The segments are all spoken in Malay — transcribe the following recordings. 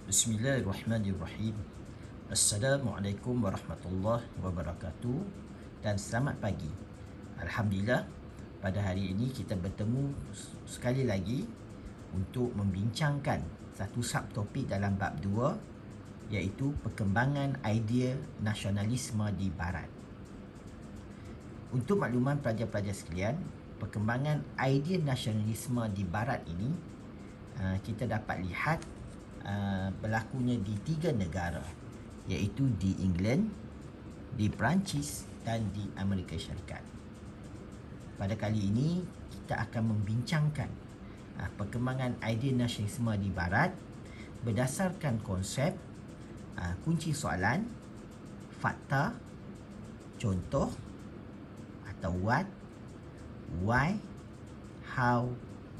Bismillahirrahmanirrahim. Assalamualaikum warahmatullahi wabarakatuh dan selamat pagi. Alhamdulillah, pada hari ini kita bertemu sekali lagi untuk membincangkan satu subtopik dalam bab 2, iaitu perkembangan idea nasionalisme di Barat. Untuk makluman pelajar-pelajar sekalian, perkembangan idea nasionalisme di Barat ini kita dapat lihat berlakunya di 3 negara, iaitu di England, di Perancis dan di Amerika Syarikat. Pada kali ini kita akan membincangkan perkembangan idea nasionalisme di Barat berdasarkan konsep kunci soalan, fakta, contoh atau what, why, how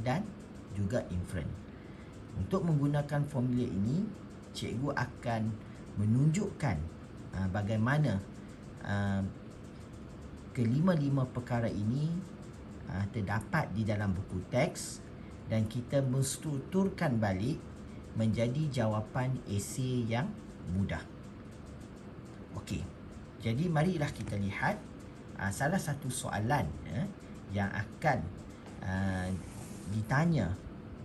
dan juga inference. Untuk menggunakan formula ini, cikgu akan menunjukkan bagaimana kelima-lima perkara ini terdapat di dalam buku teks dan kita menstrukturkan balik menjadi jawapan esei yang mudah. Okey, jadi marilah kita lihat salah satu soalan yang akan ditanya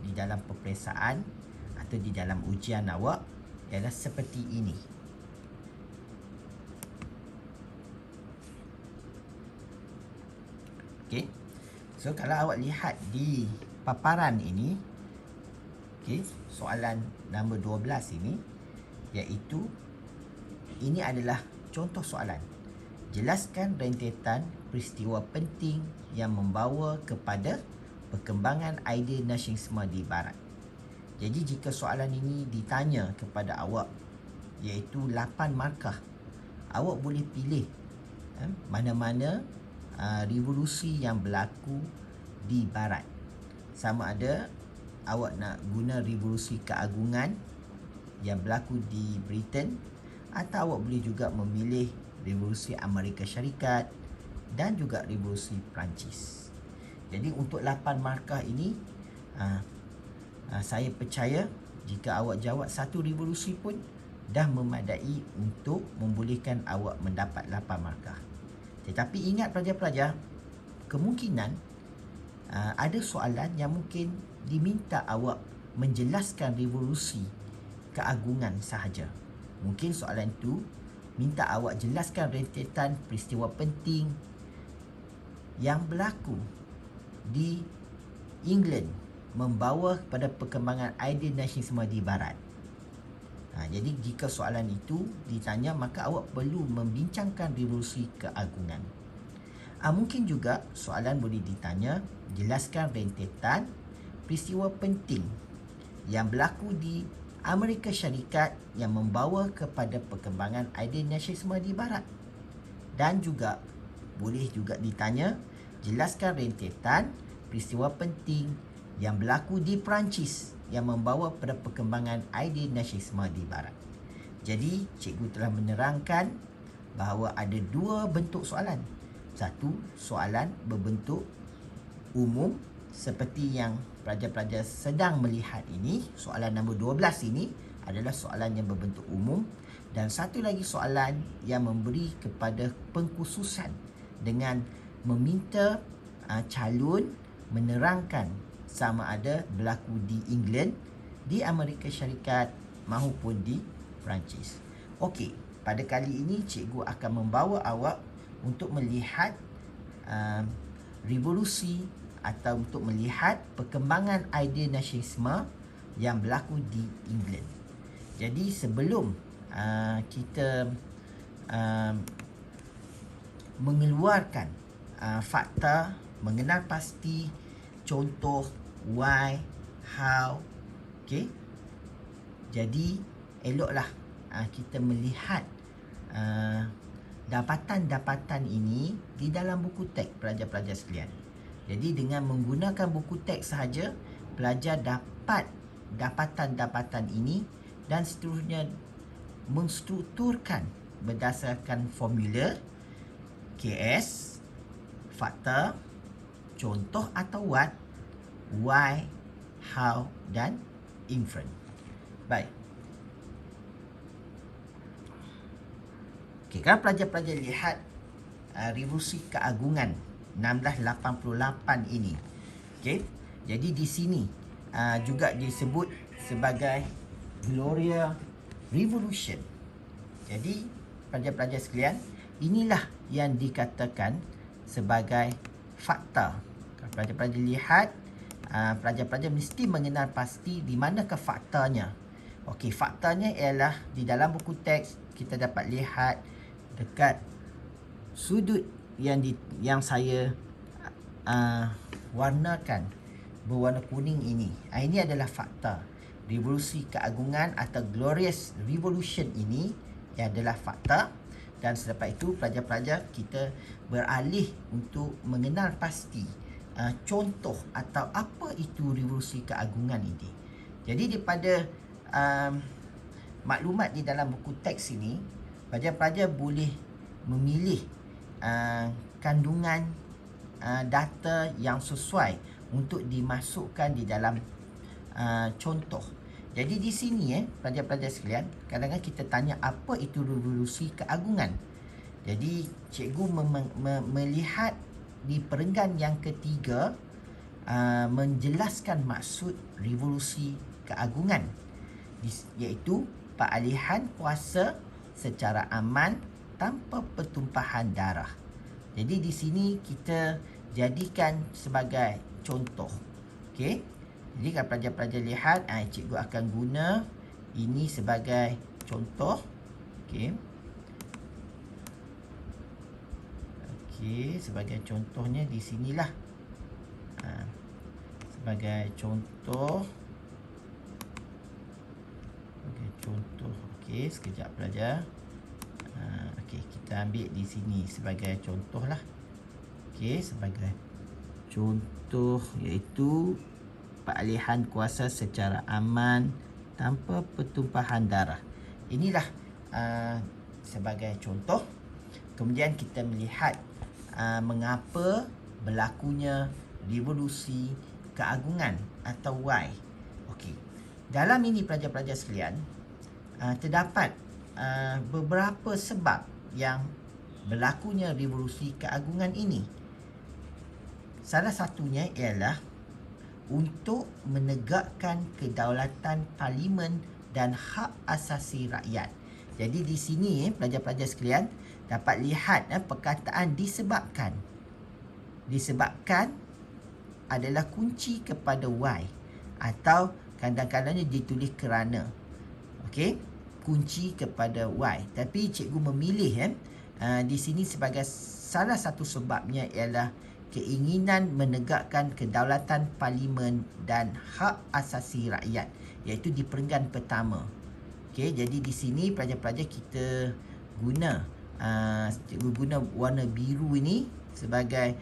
di dalam peperiksaan atau di dalam ujian awak ialah seperti ini. Okey. So kalau awak lihat di paparan ini, okey, soalan nombor 12 ini, iaitu ini adalah contoh soalan. Jelaskan rentetan peristiwa penting yang membawa kepada perkembangan idea nasionalisme di Barat. Jadi jika soalan ini ditanya kepada awak, iaitu 8 markah, awak boleh pilih mana-mana revolusi yang berlaku di Barat. Sama ada awak nak guna revolusi keagungan yang berlaku di Britain, atau awak boleh juga memilih revolusi Amerika Syarikat dan juga revolusi Perancis. Jadi untuk 8 markah ini, saya percaya jika awak jawab satu revolusi pun dah memadai untuk membolehkan awak mendapat 8 markah. Tetapi ingat pelajar-pelajar, kemungkinan ada soalan yang mungkin diminta awak menjelaskan revolusi keagungan sahaja. Mungkin soalan itu minta awak jelaskan rentetan peristiwa penting yang berlaku di England membawa kepada perkembangan idea nasionalisme di Barat. Jadi jika soalan itu ditanya, maka awak perlu membincangkan revolusi keagungan. Mungkin juga soalan boleh ditanya, jelaskan rentetan peristiwa penting yang berlaku di Amerika Syarikat yang membawa kepada perkembangan idea nasionalisme di Barat. Dan juga boleh juga ditanya, jelaskan rentetan peristiwa penting yang berlaku di Perancis yang membawa pada perkembangan idea nasionalisme di Barat. Jadi, cikgu telah menerangkan bahawa ada 2 bentuk soalan. Satu, soalan berbentuk umum seperti yang pelajar-pelajar sedang melihat ini. Soalan nombor 12 ini adalah soalan yang berbentuk umum. Dan satu lagi soalan yang memberi kepada pengkhususan dengan meminta calon menerangkan sama ada berlaku di England, di Amerika Syarikat maupun di Perancis. Okey, pada kali ini cikgu akan membawa awak untuk melihat revolusi atau untuk melihat perkembangan idea nasionalisme yang berlaku di England. Jadi sebelum kita mengeluarkan fakta, mengenal pasti, contoh, why, how, okey. Jadi eloklah kita melihat dapatan-dapatan ini di dalam buku teks pelajar-pelajar sekalian. Jadi dengan menggunakan buku teks sahaja, pelajar dapat dapatan-dapatan ini dan seterusnya menstrukturkan berdasarkan formula KS, fakta, contoh atau what, why, how dan inference. Baik. Okey, kalau pelajar-pelajar lihat Revolusi Keagungan 1688 ini. Okey. Jadi di sini juga disebut sebagai Gloria Revolution. Jadi pelajar-pelajar sekalian, inilah yang dikatakan sebagai fakta. Kalau pelajar-pelajar lihat, pelajar-pelajar mesti mengenal pasti di manakah faktanya. Okey, faktanya ialah di dalam buku teks kita dapat lihat dekat sudut yang saya warnakan berwarna kuning ini. Ini adalah fakta. Revolusi Keagungan atau Glorious Revolution ini adalah fakta. Dan selepas itu pelajar-pelajar kita beralih untuk mengenal pasti contoh atau apa itu Revolusi Keagungan ini. Jadi daripada maklumat di dalam buku teks ini, pelajar-pelajar boleh memilih kandungan data yang sesuai untuk dimasukkan di dalam contoh. Jadi di sini pelajar-pelajar sekalian, kadang-kadang kita tanya apa itu Revolusi Keagungan. Jadi cikgu melihat di perenggan yang ketiga menjelaskan maksud Revolusi Keagungan, iaitu peralihan kuasa secara aman tanpa pertumpahan darah. Jadi di sini kita jadikan sebagai contoh. Okey. Jadi kalau pelajar-pelajar lihat, cikgu akan guna ini sebagai contoh. Okey. Okey, sebagai contohnya di sinilah. Sebagai contoh. Okey, sekejap pelajar. Okey, kita ambil di sini sebagai contoh lah. Okey, sebagai contoh iaitu peralihan kuasa secara aman tanpa pertumpahan darah. Inilah sebagai contoh. Kemudian kita melihat mengapa berlakunya Revolusi Keagungan atau why. Okey. Dalam ini pelajar-pelajar sekalian, terdapat beberapa sebab yang berlakunya Revolusi Keagungan ini. Salah satunya ialah untuk menegakkan kedaulatan parlimen dan hak asasi rakyat. Jadi di sini pelajar-pelajar sekalian dapat lihat perkataan disebabkan. Disebabkan adalah kunci kepada why, atau kadang-kadangnya ditulis kerana. Okey, kunci kepada why. Tapi cikgu memilih di sini sebagai salah satu sebabnya ialah keinginan menegakkan kedaulatan parlimen dan hak asasi rakyat, iaitu di perenggan pertama. Okey, jadi di sini pelajar-pelajar kita guna cikgu guna warna biru ini sebagai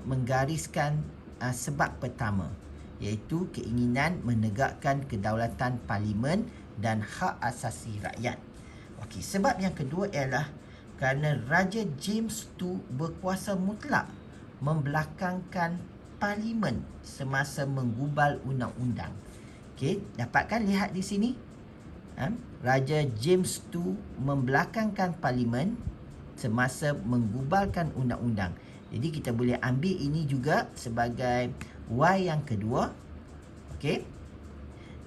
menggariskan sebab pertama, iaitu keinginan menegakkan kedaulatan parlimen dan hak asasi rakyat. Okey, sebab yang kedua ialah kerana Raja James II berkuasa mutlak membelakangkan parlimen semasa menggubal undang-undang. Okey, dapatkan lihat di sini. Raja James II membelakangkan parlimen semasa menggubalkan undang-undang. Jadi kita boleh ambil ini juga sebagai why yang kedua. Okey.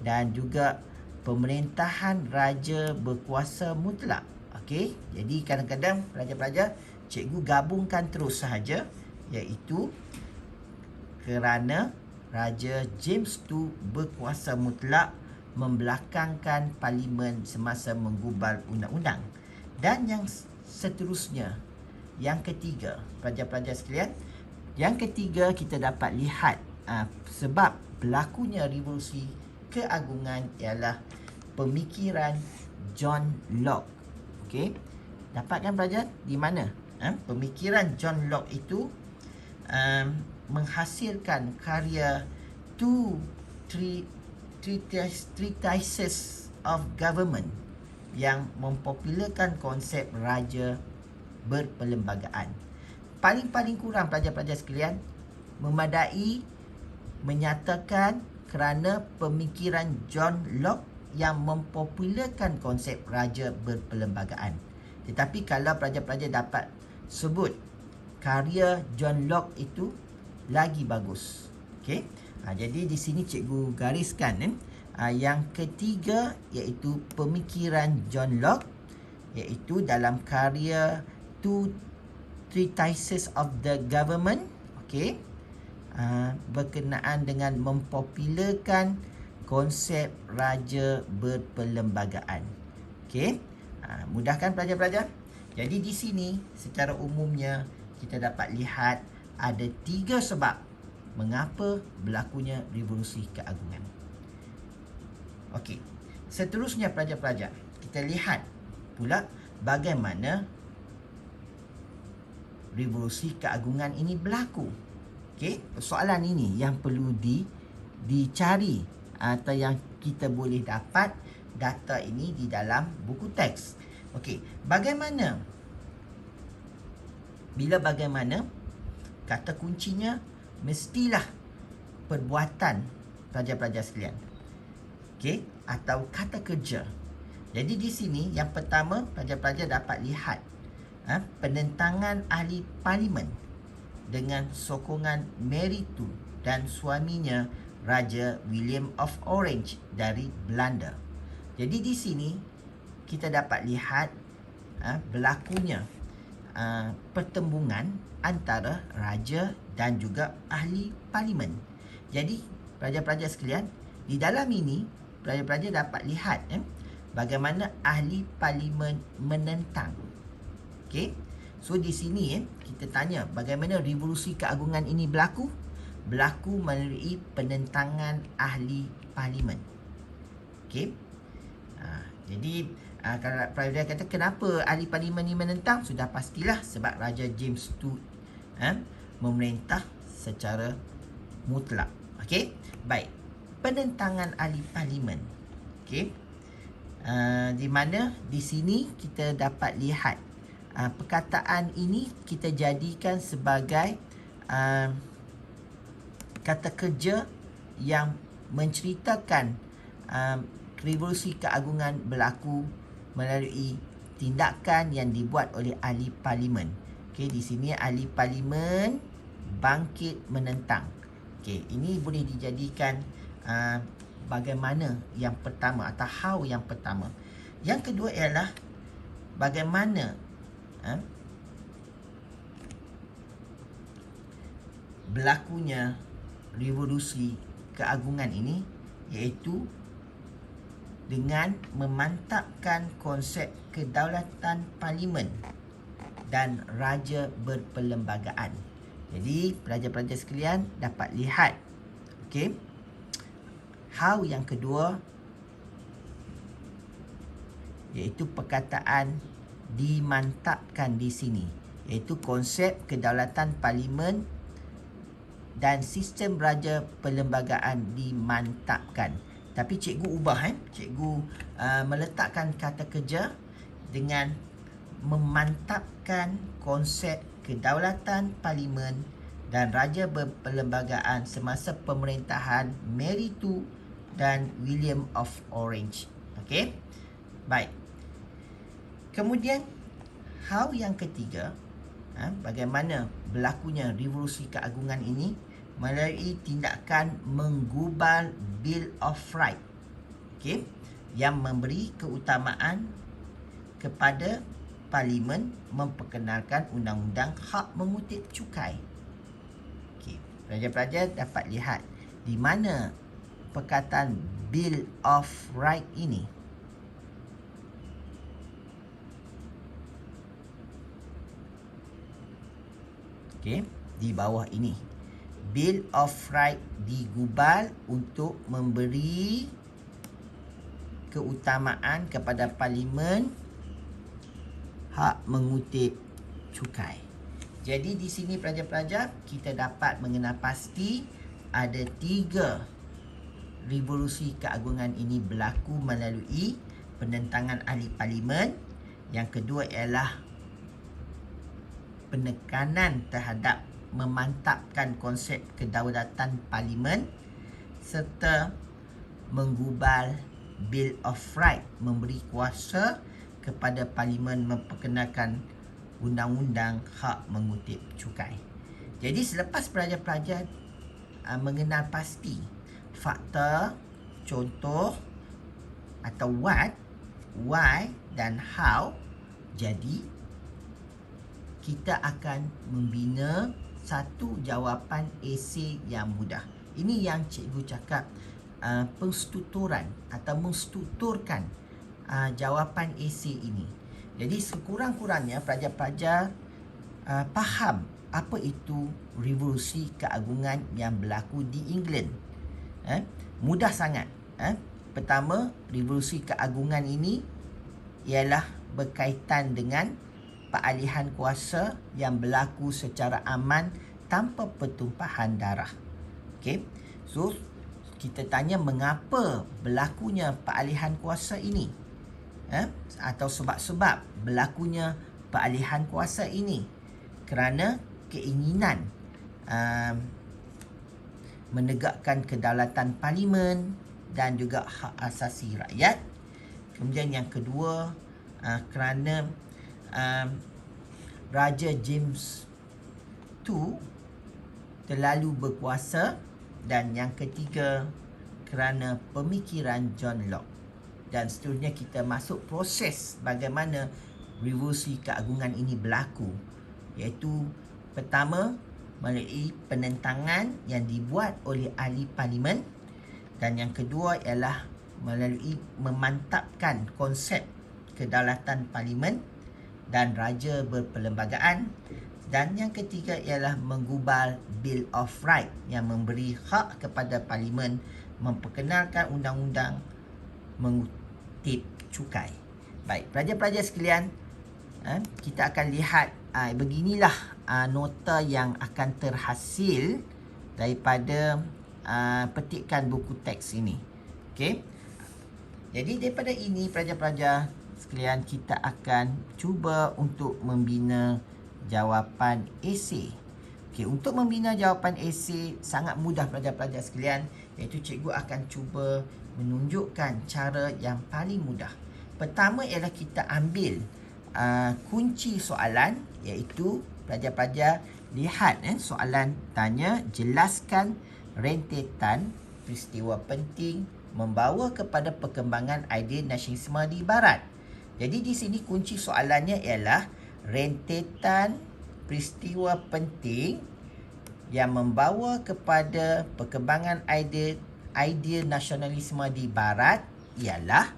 Dan juga pemerintahan raja berkuasa mutlak. Okey. Jadi kadang-kadang pelajar-pelajar cikgu gabungkan terus sahaja, iaitu kerana Raja James II berkuasa mutlak membelakangkan parlimen semasa menggubal undang-undang. Dan yang seterusnya, yang ketiga, pelajar-pelajar sekalian, yang ketiga kita dapat lihat sebab berlakunya Revolusi Keagungan ialah pemikiran John Locke. Okey, dapatkan pelajar di mana pemikiran John Locke itu menghasilkan karya Treatises of Government yang mempopularkan konsep raja berperlembagaan. Paling-paling kurang pelajar-pelajar sekalian memadai menyatakan kerana pemikiran John Locke yang mempopularkan konsep raja berperlembagaan. Tetapi kalau pelajar-pelajar dapat sebut karya John Locke itu, lagi bagus. Okey. Jadi di sini cikgu gariskan yang ketiga iaitu pemikiran John Locke, iaitu dalam karya Two Treatises of the Government. Okey. Berkenaan dengan mempopularkan konsep raja berperlembagaan. Okey. Mudahkan pelajar-pelajar. Jadi di sini secara umumnya kita dapat lihat ada 3 sebab mengapa berlakunya revolusi keagungan. Okey. Seterusnya pelajar-pelajar, kita lihat pula bagaimana revolusi keagungan ini berlaku. Okey, soalan ini yang perlu dicari atau yang kita boleh dapat data ini di dalam buku teks. Okey, bagaimana? Bila bagaimana? Kata kuncinya mestilah perbuatan pelajar-pelajar sekalian. Okey, atau kata kerja. Jadi di sini yang pertama pelajar-pelajar dapat lihat penentangan ahli parlimen dengan sokongan Mary II dan suaminya Raja William of Orange dari Belanda. Jadi di sini kita dapat lihat berlakunya pertembungan antara raja dan juga ahli parlimen. Jadi pelajar-pelajar sekalian, di dalam ini pelajar-pelajar dapat lihat bagaimana ahli parlimen menentang. Okey. So di sini kita tanya bagaimana revolusi keagungan ini berlaku? Berlaku melalui penentangan ahli parlimen. Okey. Jadi kalau pelajar kata kenapa ahli parlimen ini menentang, sudah pastilah sebab Raja James II memerintah secara mutlak. Okey. Baik. Penentangan ahli parlimen. Okey. Di mana di sini kita dapat lihat perkataan ini kita jadikan sebagai kata kerja yang menceritakan revolusi keagungan berlaku melalui tindakan yang dibuat oleh ahli parlimen. Okey, di sini ahli parlimen bangkit menentang. Okey, ini boleh dijadikan bagaimana yang pertama atau how yang pertama. Yang kedua ialah bagaimana berlakunya revolusi keagungan ini, iaitu dengan memantapkan konsep kedaulatan parlimen dan raja berperlembagaan. Jadi pelajar-pelajar sekalian dapat lihat, okey, how yang kedua iaitu perkataan dimantapkan di sini, iaitu konsep kedaulatan parlimen dan sistem raja perlembagaan dimantapkan. Tapi cikgu ubah cikgu meletakkan kata kerja dengan memantapkan konsep kedaulatan parlimen dan raja berperlembagaan semasa pemerintahan Mary II dan William of Orange. Okey. Baik. Kemudian how yang ketiga, bagaimana berlakunya revolusi keagungan ini melalui tindakan menggubal Bill of Rights, okey, yang memberi keutamaan kepada parlimen memperkenalkan undang-undang hak mengutip cukai. Okey, pelajar-pelajar dapat lihat di mana perkataan Bill of Rights ini. Okey, di bawah ini. Bill of Rights digubal untuk memberi keutamaan kepada parlimen hak mengutip cukai. Jadi di sini pelajar-pelajar kita dapat mengenal pasti ada 3 revolusi keagungan ini berlaku melalui penentangan ahli parlimen. Yang kedua ialah penekanan terhadap memantapkan konsep kedaulatan parlimen serta menggubal Bill of Rights memberi kuasa kepada Parlimen memperkenalkan undang-undang hak mengutip cukai. Jadi selepas pelajar-pelajar mengenal pasti fakta, contoh atau what, why dan how, jadi kita akan membina satu jawapan esei yang mudah. Ini yang cikgu cakap penstrukturan atau menstrukturkan jawapan esei ini. Jadi sekurang-kurangnya pelajar-pelajar faham apa itu revolusi keagungan yang berlaku di England. Mudah sangat. Pertama, revolusi keagungan ini ialah berkaitan dengan peralihan kuasa yang berlaku secara aman tanpa pertumpahan darah. Okey. So, kita tanya mengapa berlakunya peralihan kuasa ini? Atau sebab-sebab berlakunya peralihan kuasa ini. Kerana keinginan menegakkan kedaulatan Parlimen dan juga hak asasi rakyat. Kemudian yang kedua, kerana Raja James II terlalu berkuasa. Dan yang ketiga, kerana pemikiran John Locke. Dan seterusnya kita masuk proses bagaimana revolusi keagungan ini berlaku. Iaitu pertama, melalui penentangan yang dibuat oleh ahli Parlimen. Dan yang kedua ialah melalui memantapkan konsep kedaulatan Parlimen dan raja berperlembagaan. Dan yang ketiga ialah menggubal Bill of Rights yang memberi hak kepada Parlimen memperkenalkan undang-undang mengutip cukai. Baik, pelajar-pelajar sekalian, kita akan lihat beginilah nota yang akan terhasil daripada petikan buku teks ini. Okey. Jadi daripada ini pelajar-pelajar sekalian, kita akan cuba untuk membina jawapan esei. Okey, untuk membina jawapan esei sangat mudah pelajar-pelajar sekalian, iaitu cikgu akan cuba menunjukkan cara yang paling mudah. Pertama ialah kita ambil kunci soalan, iaitu pelajar-pelajar lihat soalan tanya, jelaskan rentetan peristiwa penting membawa kepada perkembangan idea nasionalisme di barat. Jadi di sini kunci soalannya ialah rentetan peristiwa penting yang membawa kepada perkembangan idea nasionalisme di barat ialah.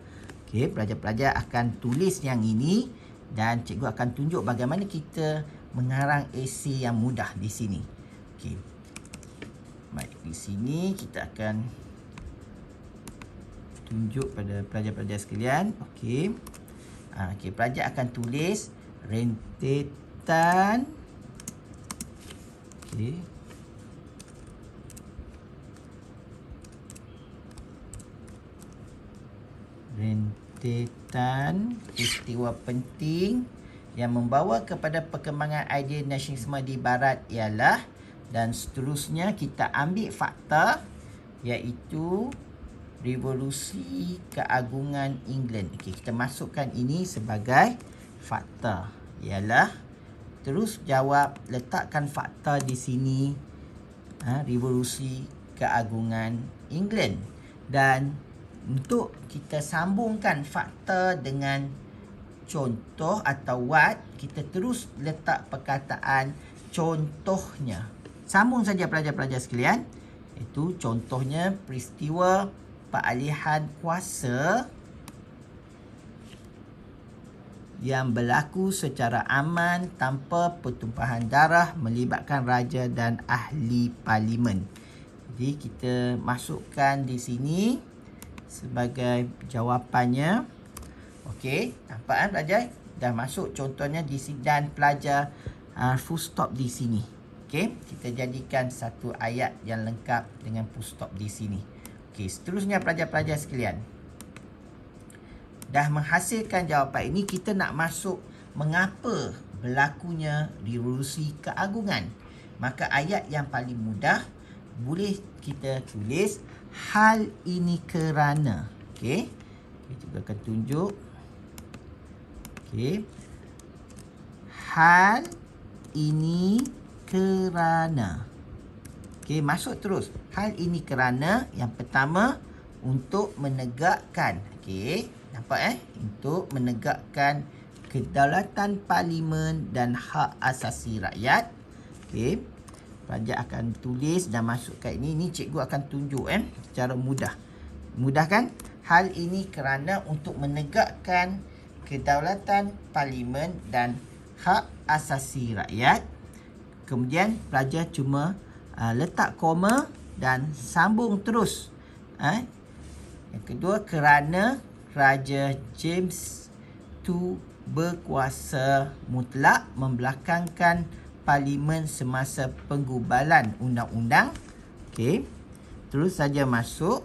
Okey, pelajar-pelajar akan tulis yang ini dan cikgu akan tunjuk bagaimana kita mengarang esei yang mudah di sini. Okey. Baik, di sini kita akan tunjuk pada pelajar-pelajar sekalian. Okey. Okey, pelajar akan tulis rentetan. Okey. Rentetan peristiwa penting yang membawa kepada perkembangan idea nasionalisme di barat ialah, dan seterusnya kita ambil fakta iaitu revolusi keagungan England. Okey, kita masukkan ini sebagai fakta. Ialah terus jawab, letakkan fakta di sini. Revolusi keagungan England. Dan untuk kita sambungkan fakta dengan contoh atau what, kita terus letak perkataan contohnya. Sambung saja pelajar-pelajar sekalian. Itu contohnya peristiwa peralihan kuasa yang berlaku secara aman tanpa pertumpahan darah melibatkan raja dan ahli Parlimen. Jadi kita masukkan di sini sebagai jawapannya. Okey, nampak kan pelajar? Dah masuk contohnya di sini dan pelajar full stop di sini. Okey, kita jadikan satu ayat yang lengkap dengan full stop di sini. Okey, seterusnya pelajar-pelajar sekalian. Dah menghasilkan jawapan ini, kita nak masuk mengapa berlakunya revolusi keagungan. Maka ayat yang paling mudah boleh kita tulis hal ini kerana. Okey. Kita juga akan tunjuk Okey. Hal ini kerana. Okey, masuk terus. Hal ini kerana yang pertama untuk menegakkan. Okey, nampak Untuk menegakkan kedaulatan parlimen dan hak asasi rakyat. Okey. Pelajar akan tulis dan masukkan ini. Ini cikgu akan tunjuk secara mudah. Mudah kan? Hal ini kerana untuk menegakkan kedaulatan parlimen dan hak asasi rakyat. Kemudian pelajar cuma letak koma dan sambung terus. Yang kedua, kerana Raja James II berkuasa mutlak membelakangkan parlimen semasa penggubalan undang-undang. Okey. Terus saja masuk.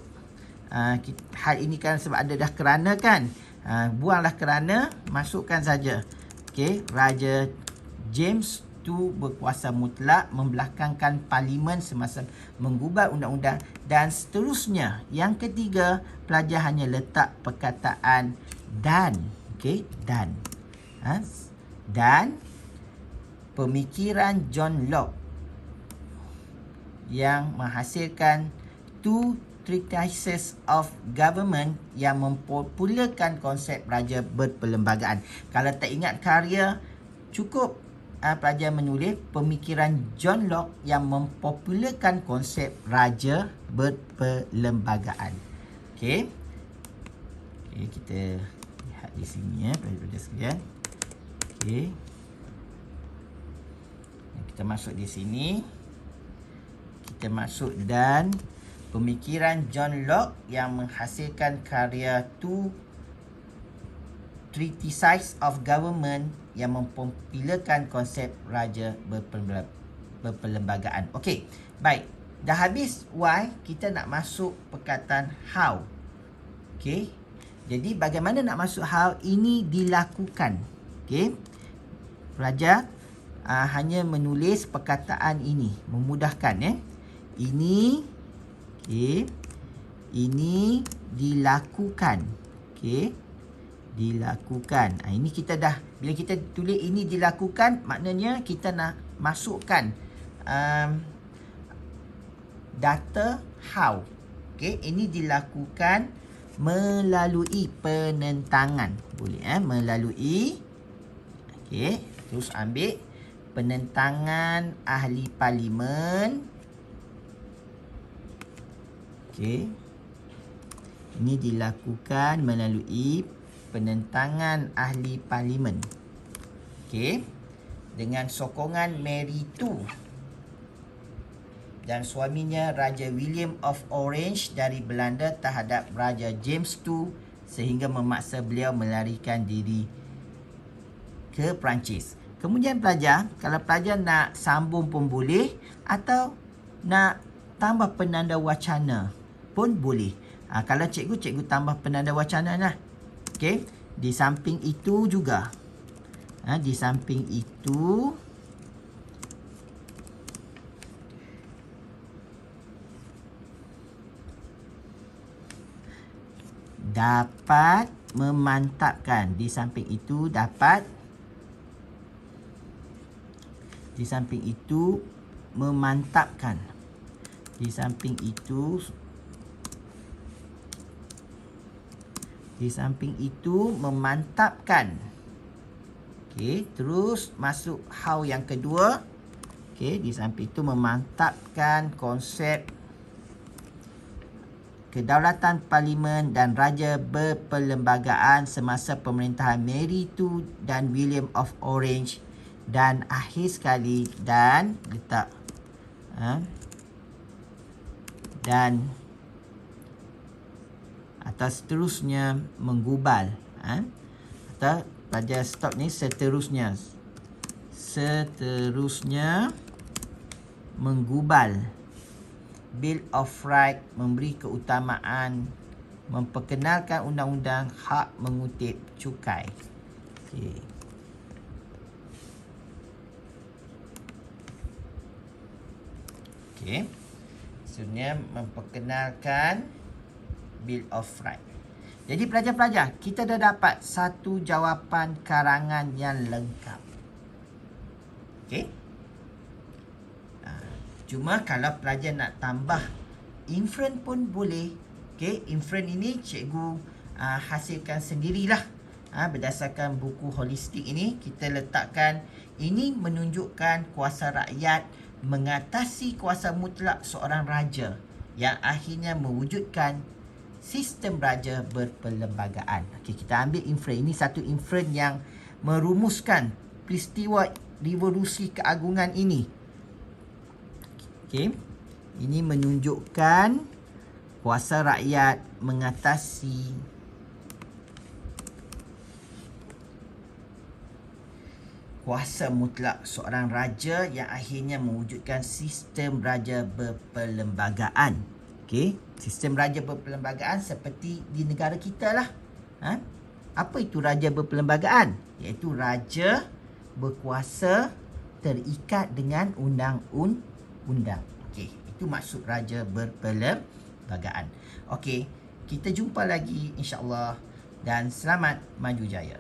Hal ini kan sebab ada dah kerana kan. Buanglah kerana, masukkan saja. Okey, Raja James II berkuasa mutlak membelakangkan parlimen semasa menggubal undang-undang dan seterusnya. Yang ketiga, pelajar hanya letak perkataan dan. Okey, dan. Dan pemikiran John Locke yang menghasilkan two treatises of government yang mempopularkan konsep raja berperlembagaan. Kalau tak ingat karya, cukup pelajar menulis pemikiran John Locke yang mempopularkan konsep raja berperlembagan. Okey. Okey, kita lihat di sini pelajar-pelajar sekalian. Okey. Kita masuk di sini. Kita masuk dan pemikiran John Locke yang menghasilkan karya Two Treatises of Government yang mempopularkan konsep raja berperlembagaan. Okey, baik. Dah habis why, kita nak masuk perkataan how. Okey. Jadi bagaimana nak masuk how? Ini dilakukan. Okey. Pelajar hanya menulis perkataan ini, memudahkan Ini ini dilakukan. Okey. Dilakukan. Ini kita dah, bila kita tulis ini dilakukan, maknanya kita nak masukkan data how. Okey, ini dilakukan melalui penentangan. Boleh melalui. Okey, terus ambil penentangan ahli parlimen. Okey. Ini dilakukan melalui penentangan ahli parlimen. Okey. Dengan sokongan Mary II dan suaminya Raja William of Orange dari Belanda terhadap Raja James II sehingga memaksa beliau melarikan diri ke Perancis. Kemudian pelajar, kalau pelajar nak sambung pun boleh atau nak tambah penanda wacana pun boleh. Kalau cikgu tambah penanda wacana lah. Okey, di samping itu juga. Di samping itu dapat memantapkan. Di samping itu dapat. Di samping itu memantapkan. Di samping itu memantapkan. Okey, terus masuk how yang kedua. Okey, di samping itu memantapkan konsep kedaulatan parlimen dan raja berperlembagaan semasa pemerintahan Mary II dan William of Orange, dan akhir sekali dan letak dan atau seterusnya menggubal. Atau pada stop ni seterusnya menggubal. Bill of Rights memberi keutamaan memperkenalkan undang-undang hak mengutip cukai. Okey. Okey. Maksudnya memperkenalkan Bill of Rights. Jadi pelajar-pelajar, kita dah dapat satu jawapan karangan yang lengkap. Okey. Cuma kalau pelajar nak tambah inferen pun boleh. Okey, inferen ini cikgu hasilkan sendirilah. Berdasarkan buku holistik ini, kita letakkan ini menunjukkan kuasa rakyat mengatasi kuasa mutlak seorang raja yang akhirnya mewujudkan sistem raja berperlembagaan. Okey, kita ambil inferen. Ini satu inferen yang merumuskan peristiwa revolusi keagungan ini. Okey, ini menunjukkan kuasa rakyat mengatasi kuasa mutlak seorang raja yang akhirnya mewujudkan sistem raja berperlembagaan. Okey, sistem raja berperlembagaan seperti di negara kita lah. Apa itu raja berperlembagaan? Iaitu raja berkuasa terikat dengan undang-undang. Okey, itu maksud raja berperlembagaan. Okey, kita jumpa lagi insya-Allah dan selamat maju jaya.